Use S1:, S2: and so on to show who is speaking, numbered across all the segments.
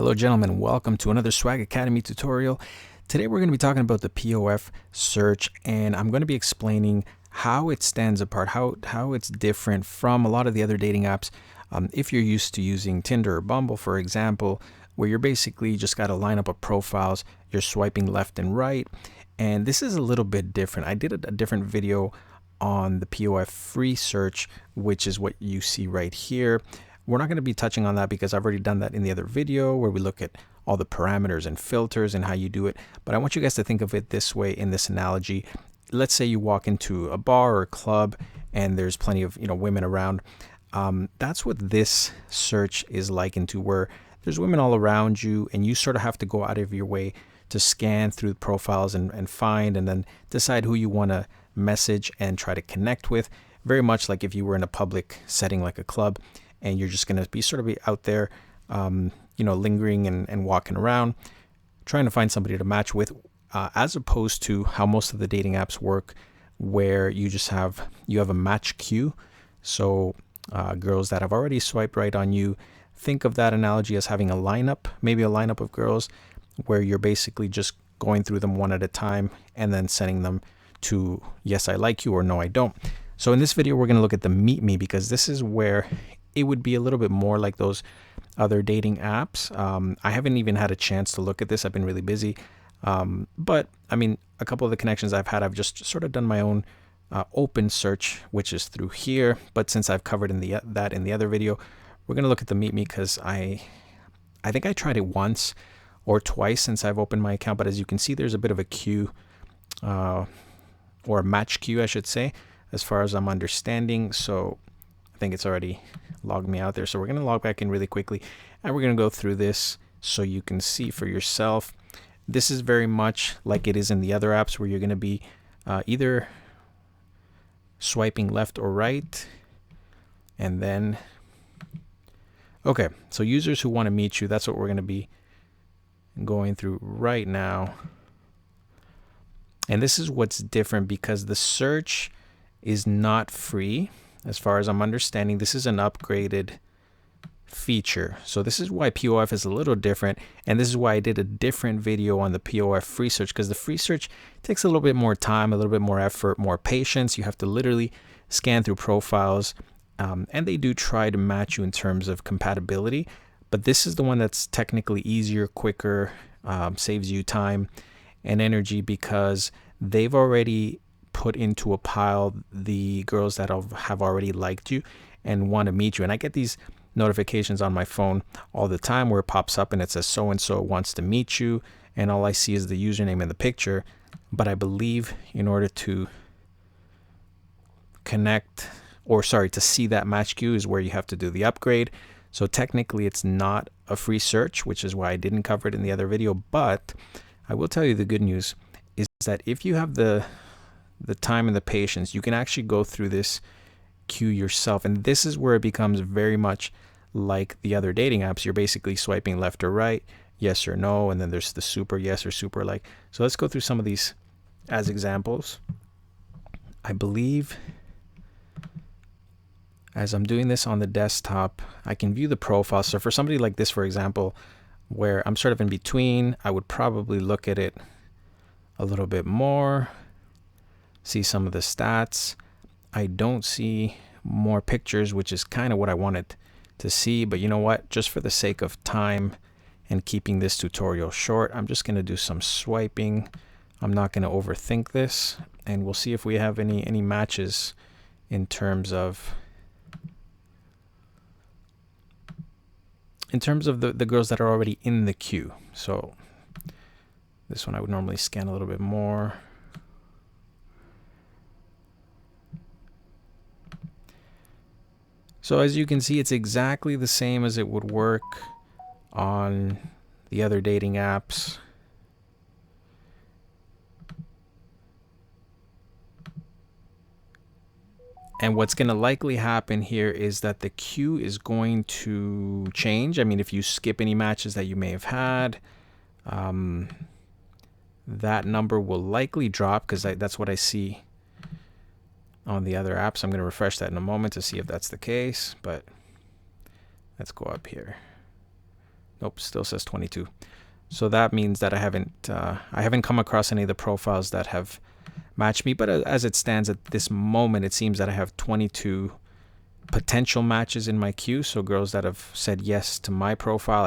S1: Hello gentlemen, welcome to another Swag Academy tutorial. Today we're going to be talking about the POF search, and I'm going to be explaining how it stands apart, how it's different from a lot of the other dating apps. If you're used to using Tinder or Bumble, for example, where you're basically just got a lineup of profiles, you're swiping left and right, and this is a little bit different. I did a different video on the POF free search, which is what you see right here. We're not going to be touching on that because I've already done that in the other video where we look at all the parameters and filters and how you do it. But I want you guys to think of it this way in this analogy. Let's say you walk into a bar or a club and there's plenty of women around. That's what this search is likened to, where there's women all around you and you sort of have to go out of your way to scan through profiles and find and then decide who you want to message and try to connect with. Very much like if you were in a public setting like a club, and you're just going to be sort of out there, lingering and walking around, trying to find somebody to match with, as opposed to how most of the dating apps work, where you have a match queue. So girls that have already swiped right on you, think of that analogy as having a lineup, maybe a lineup of girls, where you're basically just going through them one at a time and then sending them to yes, I like you, or no, I don't. So in this video, we're going to look at the Meet Me, because this is where it would be a little bit more like those other dating apps. I haven't even had a chance to look at this. I've been really busy. But I mean, a couple of the connections I've had, I've just sort of done my own open search, which is through here. But since I've covered that in the other video, we're going to look at the Meet Me, because I think I tried it once or twice since I've opened my account. But as you can see, there's a bit of a queue, or a match queue, I should say, as far as I'm understanding. So I think it's already logged me out there. So we're going to log back in really quickly, and we're going to go through this so you can see for yourself. This is very much like it is in the other apps, where you're going to be either swiping left or right. And then, okay, so users who want to meet you, that's what we're going to be going through right now. And this is what's different, because the search is not free. As far as I'm understanding, this is an upgraded feature. So this is why POF is a little different. And this is why I did a different video on the POF free search, because the free search takes a little bit more time, a little bit more effort, more patience. You have to literally scan through profiles. And they do try to match you in terms of compatibility. But this is the one that's technically easier, quicker, saves you time and energy, because they've already put into a pile the girls that have already liked you and want to meet you. And I get these notifications on my phone all the time where it pops up and it says so-and-so wants to meet you, and all I see is the username in the picture. But I believe in order to to see that match queue is where you have to do the upgrade. So technically it's not a free search, which is why I didn't cover it in the other video. But I will tell you the good news is that if you have the time and the patience, you can actually go through this queue yourself. And this is where it becomes very much like the other dating apps. You're basically swiping left or right, yes or no, and then there's the super yes or super like. So let's go through some of these as examples. I believe as I'm doing this on the desktop, I can view the profile. So for somebody like this, for example, where I'm sort of in between, I would probably look at it a little bit more, see some of the stats. I don't see more pictures, which is kind of what I wanted to see. But you know what? Just for the sake of time and keeping this tutorial short, I'm just going to do some swiping. I'm not going to overthink this, and we'll see if we have any matches in terms of the girls that are already in the queue. So this one I would normally scan a little bit more. So as you can see, it's exactly the same as it would work on the other dating apps. And what's going to likely happen here is that the queue is going to change. I mean, if you skip any matches that you may have had, that number will likely drop, because that's what I see on the other apps. I'm going to refresh that in a moment to see if that's the case, but let's go up here. Nope, still says 22. So that means that I haven't come across any of the profiles that have matched me. But as it stands at this moment, it seems that I have 22 potential matches in my queue. So girls that have said yes to my profile.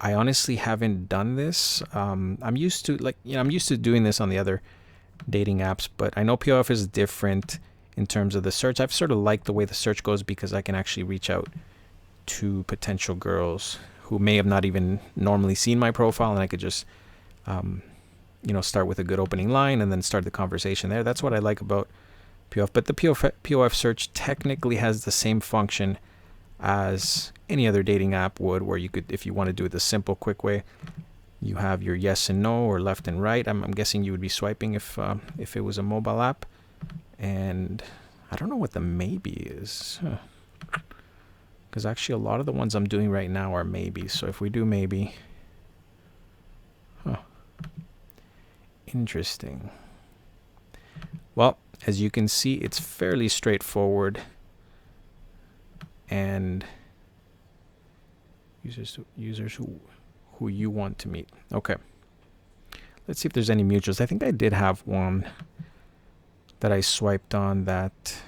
S1: I honestly haven't done this. I'm used to doing this on the other dating apps, but I know POF is different in terms of the search. I've sort of liked the way the search goes because I can actually reach out to potential girls who may have not even normally seen my profile, and I could just start with a good opening line and then start the conversation there. That's what I like about POF. But the POF search technically has the same function as any other dating app would, where you could, if you want to do it the simple, quick way, you have your yes and no or left and right. I'm guessing you would be swiping if it was a mobile app. And I don't know what the maybe is. Because actually a lot of the ones I'm doing right now are maybes. So if we do maybe. Interesting. Well, as you can see, it's fairly straightforward. And users who you want to meet. Okay. Let's see if there's any mutuals. I think I did have one that I swiped on that.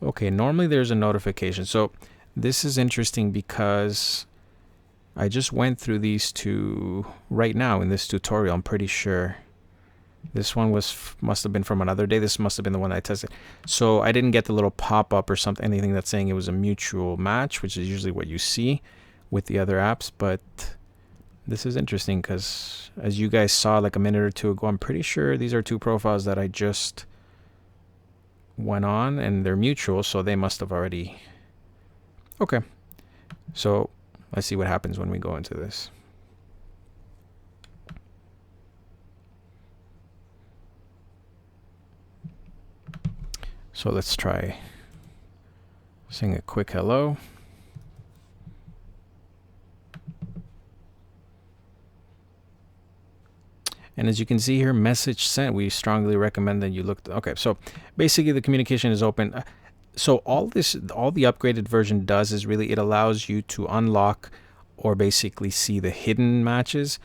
S1: Okay, normally there's a notification. So this is interesting because I just went through these two right now in this tutorial. I'm pretty sure this one must have been from another day. This must have been the one I tested. So I didn't get the little pop-up or something, anything that's saying it was a mutual match, which is usually what you see with the other apps. But this is interesting because, as you guys saw like a minute or two ago, I'm pretty sure these are two profiles that I just went on, and they're mutual, so they must have already. Okay, so let's see what happens when we go into this. So let's try saying a quick hello. And as you can see here, message sent. We strongly recommend that you look. Okay, so basically the communication is open. So all the upgraded version does is really it allows you to unlock or basically see the hidden matches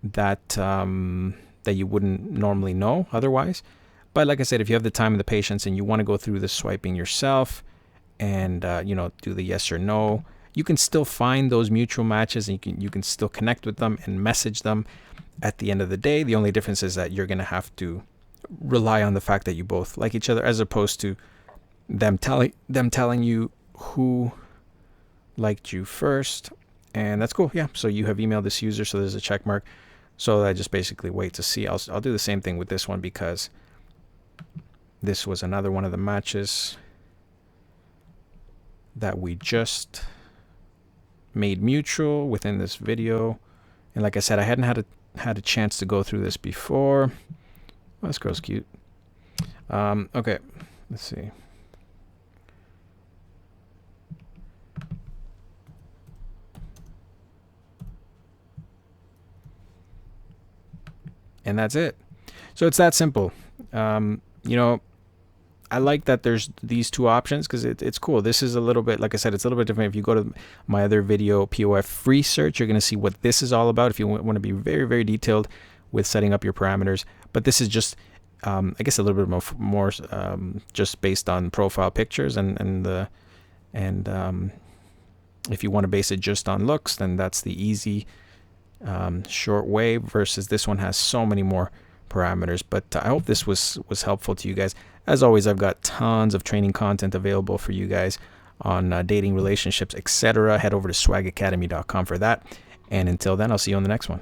S1: that that you wouldn't normally know otherwise. But like I said, if you have the time and the patience and you want to go through the swiping yourself and do the yes or no, you can still find those mutual matches, and you can still connect with them and message them. At the end of the day, the only difference is that you're going to have to rely on the fact that you both like each other, as opposed to them telling you who liked you first. And that's cool. Yeah. So you have emailed this user, so there's a check mark. So I just basically wait to see. I'll do the same thing with this one because this was another one of the matches that we just made mutual within this video. And like I said, I hadn't had a chance to go through this before. Oh, this girl's cute. Okay, let's see. And that's it. So it's that simple. I like that there's these two options because it's cool. This is a little bit, like I said, it's a little bit different. If you go to my other video, POF free search, you're going to see what this is all about if you want to be very, very detailed with setting up your parameters. But this is just, I guess, a little bit more just based on profile pictures. And if you want to base it just on looks, then that's the easy, short way, versus this one has so many more parameters. But I hope this was helpful to you guys. As always, I've got tons of training content available for you guys on dating, relationships, etc. Head over to swagacademy.com for that. And until then, I'll see you on the next one.